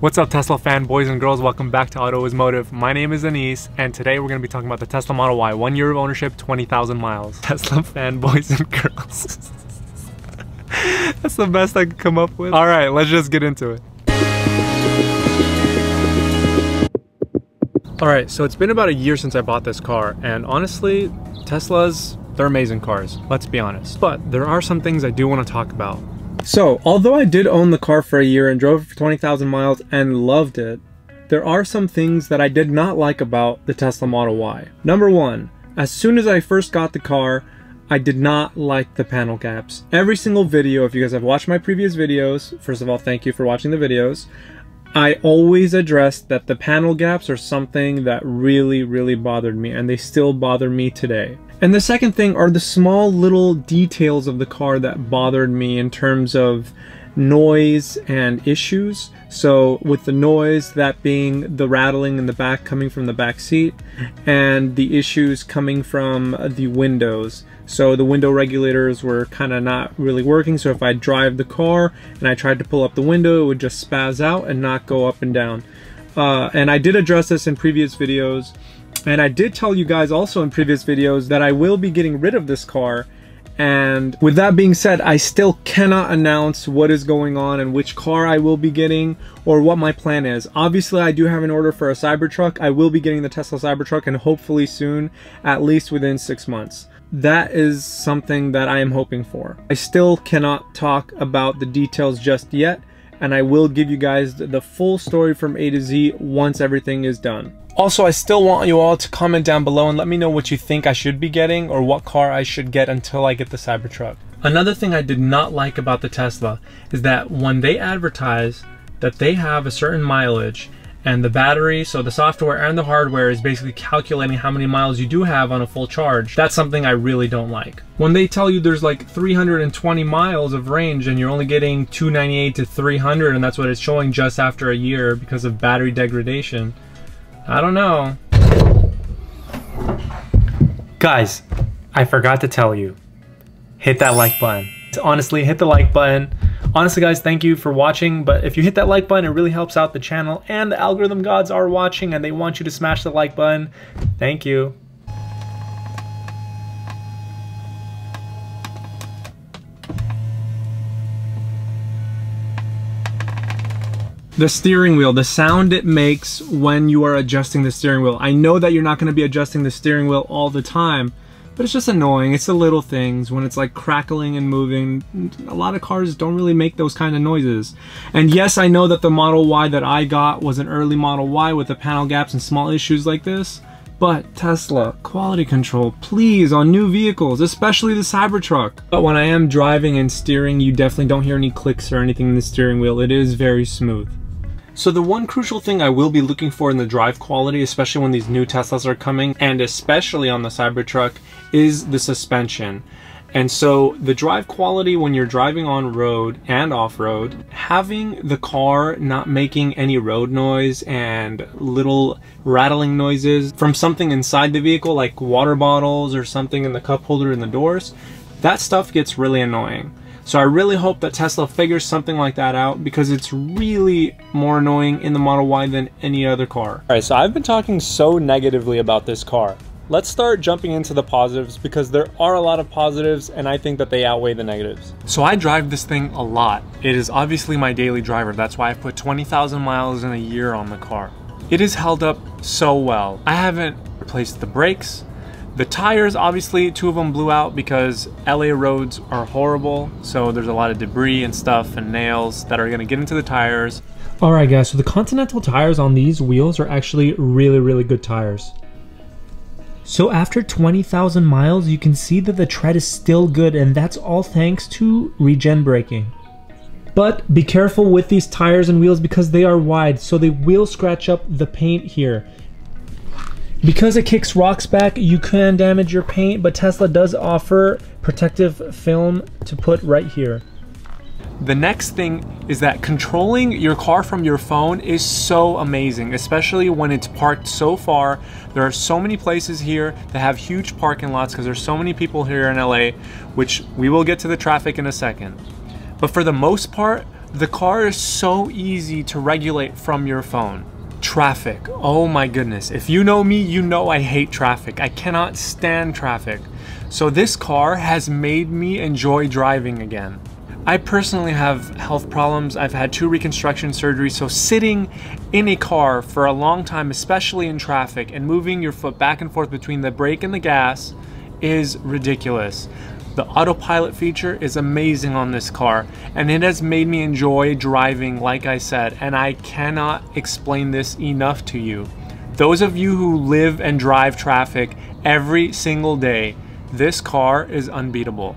What's up, Tesla fanboys and girls? Welcome back to Auto is Motive. My name is Anise, and today we're going to be talking about the Tesla Model Y. 1 year of ownership, 20,000 miles. Tesla fanboys and girls. That's the best I could come up with. All right, let's just get into it. All right, so it's been about a year since I bought this car, and honestly, Teslas, they're amazing cars, let's be honest. But there are some things I do want to talk about. So, although I did own the car for a year and drove it for 20,000 miles and loved it, there are some things that I did not like about the Tesla Model Y. Number one, as soon as I first got the car, I did not like the panel gaps. Every single video, if you guys have watched my previous videos, first of all, thank you for watching the videos, I always addressed that the panel gaps are something that really bothered me, and they still bother me today. And the second thing are the small little details of the car that bothered me in terms of noise and issues. So with the noise, that being the rattling in the back coming from the back seat, and the issues coming from the windows. So the window regulators were kind of not really working, so if I drive the car and I tried to pull up the window, it would just spaz out and not go up and down. And I did address this in previous videos, and I did tell you guys also in previous videos that I will be getting rid of this car. And with that being said, I still cannot announce what is going on and which car I will be getting or what my plan is. Obviously, I do have an order for a Cybertruck. I will be getting the Tesla Cybertruck, and hopefully soon, at least within 6 months. That is something that I am hoping for. I still cannot talk about the details just yet, and I will give you guys the full story from A to Z once everything is done. Also, I still want you all to comment down below and let me know what you think I should be getting or what car I should get until I get the Cybertruck. Another thing I did not like about the Tesla is that when they advertise that they have a certain mileage and the battery, so the software and the hardware is basically calculating how many miles you do have on a full charge, that's something I really don't like. When they tell you there's like 320 miles of range and you're only getting 298 to 300 and that's what it's showing just after a year because of battery degradation, I don't know. Guys, I forgot to tell you, hit that like button. Honestly, hit the like button. Honestly guys, thank you for watching, but if you hit that like button, it really helps out the channel, and the algorithm gods are watching and they want you to smash the like button. Thank you. The steering wheel, the sound it makes when you are adjusting the steering wheel. I know that you're not going to be adjusting the steering wheel all the time, but it's just annoying. It's the little things when it's like crackling and moving. A lot of cars don't really make those kind of noises. And yes, I know that the Model Y that I got was an early Model Y with the panel gaps and small issues like this. But Tesla, quality control, please, on new vehicles, especially the Cybertruck. But when I am driving and steering, you definitely don't hear any clicks or anything in the steering wheel. It is very smooth. So the one crucial thing I will be looking for in the drive quality, especially when these new Teslas are coming, and especially on the Cybertruck, is the suspension. And so the drive quality when you're driving on road and off-road, having the car not making any road noise and little rattling noises from something inside the vehicle like water bottles or something in the cup holder in the doors, that stuff gets really annoying. So I really hope that Tesla figures something like that out, because it's really more annoying in the Model Y than any other car. Alright, so I've been talking so negatively about this car. Let's start jumping into the positives, because there are a lot of positives and I think that they outweigh the negatives. So I drive this thing a lot. It is obviously my daily driver. That's why I put 20,000 miles in a year on the car. It has held up so well. I haven't replaced the brakes. The tires, obviously, 2 of them blew out because LA roads are horrible, so there's a lot of debris and stuff and nails that are gonna get into the tires. Alright guys, so the Continental tires on these wheels are actually really good tires. So after 20,000 miles, you can see that the tread is still good, and that's all thanks to regen braking. But be careful with these tires and wheels because they are wide, so they will scratch up the paint here. Because it kicks rocks back, you can damage your paint, but Tesla does offer protective film to put right here. The next thing is that controlling your car from your phone is so amazing, especially when it's parked so far. There are so many places here that have huge parking lots because there's so many people here in LA, which we will get to the traffic in a second. But for the most part, The car is so easy to regulate from your phone. Traffic, oh my goodness. If you know me, you know I hate traffic. I cannot stand traffic. So this car has made me enjoy driving again. I personally have health problems. I've had 2 reconstruction surgeries, so sitting in a car for a long time, especially in traffic, and moving your foot back and forth between the brake and the gas is ridiculous. The autopilot feature is amazing on this car, and it has made me enjoy driving, like I said, and I cannot explain this enough to you. Those of you who live and drive traffic every single day, this car is unbeatable.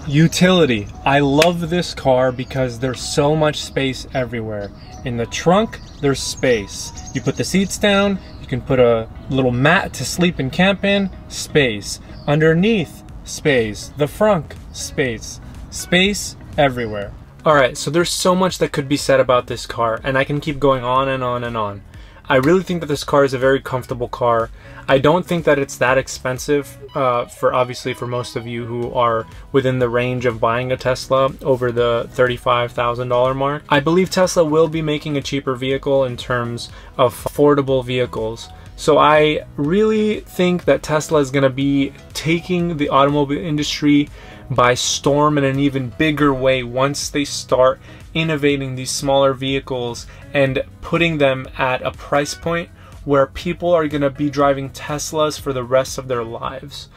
Utility. I love this car because there's so much space everywhere. In the trunk, there's space. You put the seats down, you can put a little mat to sleep and camp in, space. Underneath, space. The front, space. Space everywhere. Alright, so there's so much that could be said about this car, and I can keep going on and on and on. I really think that this car is a very comfortable car. I don't think that it's that expensive obviously for most of you who are within the range of buying a Tesla over the $35,000 mark. I believe Tesla will be making a cheaper vehicle in terms of affordable vehicles. So I really think that Tesla is going to be taking the automobile industry by storm in an even bigger way once they start innovating these smaller vehicles and putting them at a price point where people are going to be driving Teslas for the rest of their lives.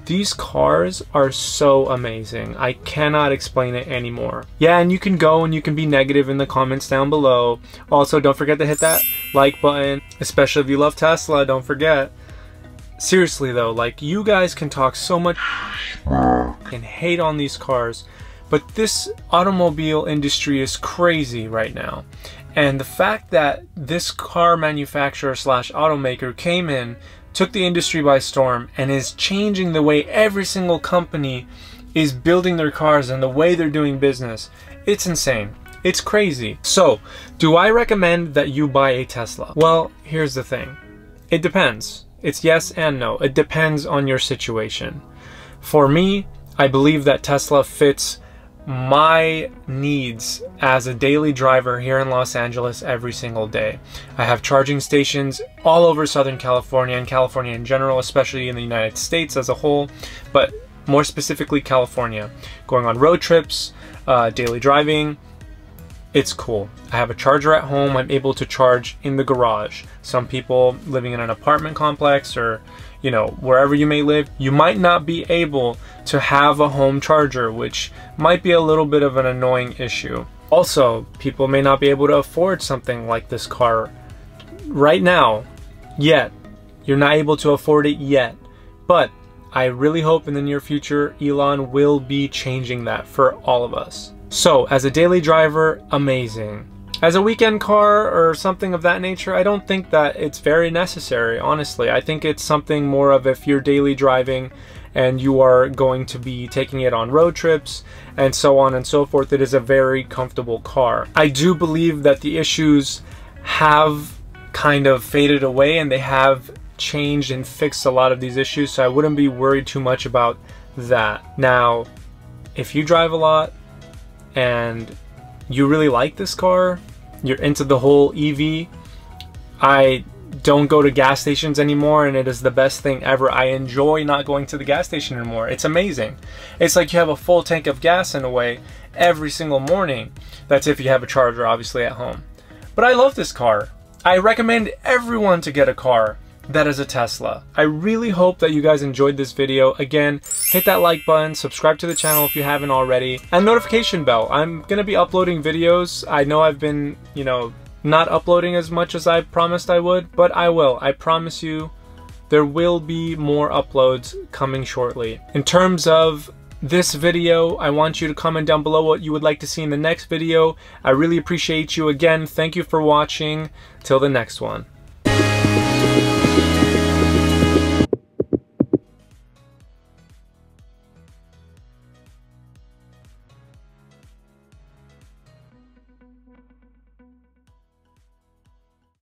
These cars are so amazing. I cannot explain it anymore. Yeah, and you can go and you can be negative in the comments down below. Also, don't forget to hit that like button, especially if you love Tesla, don't forget. Seriously though, like, you guys can talk so much and hate on these cars, but this automobile industry is crazy right now. And the fact that this car manufacturer slash automaker came in, took the industry by storm, and is changing the way every single company is building their cars and the way they're doing business, it's insane. It's crazy. So, do I recommend that you buy a Tesla? Well, here's the thing. It depends. It's yes and no. It depends on your situation. For me, I believe that Tesla fits my needs as a daily driver here in Los Angeles every single day. I have charging stations all over Southern California and California in general, especially in the United States as a whole, but more specifically California. Going on road trips, daily driving, it's cool. I have a charger at home. I'm able to charge in the garage. Some people living in an apartment complex or, you know, wherever you may live, you might not be able to have a home charger, which might be a little bit of an annoying issue. Also, people may not be able to afford something like this car right now, yet. You're not able to afford it yet. But I really hope in the near future, Elon will be changing that for all of us. So, as a daily driver, amazing. As a weekend car or something of that nature, I don't think that it's very necessary, honestly. I think it's something more of if you're daily driving and you are going to be taking it on road trips and so on and so forth, it is a very comfortable car. I do believe that the issues have kind of faded away and they have changed and fixed a lot of these issues, so I wouldn't be worried too much about that. Now, if you drive a lot and you really like this car, you're into the whole EV, I don't go to gas stations anymore and it is the best thing ever. I enjoy not going to the gas station anymore. It's amazing. It's like you have a full tank of gas in a way every single morning. That's if you have a charger obviously at home. But I love this car. I recommend everyone to get a car that is a Tesla. I really hope that you guys enjoyed this video. Again, hit that like button, subscribe to the channel if you haven't already, and notification bell. I'm gonna be uploading videos. I know I've been, you know, not uploading as much as I promised I would, but I will. I promise you, there will be more uploads coming shortly. In terms of this video, I want you to comment down below what you would like to see in the next video. I really appreciate you. Again, thank you for watching. Till the next one.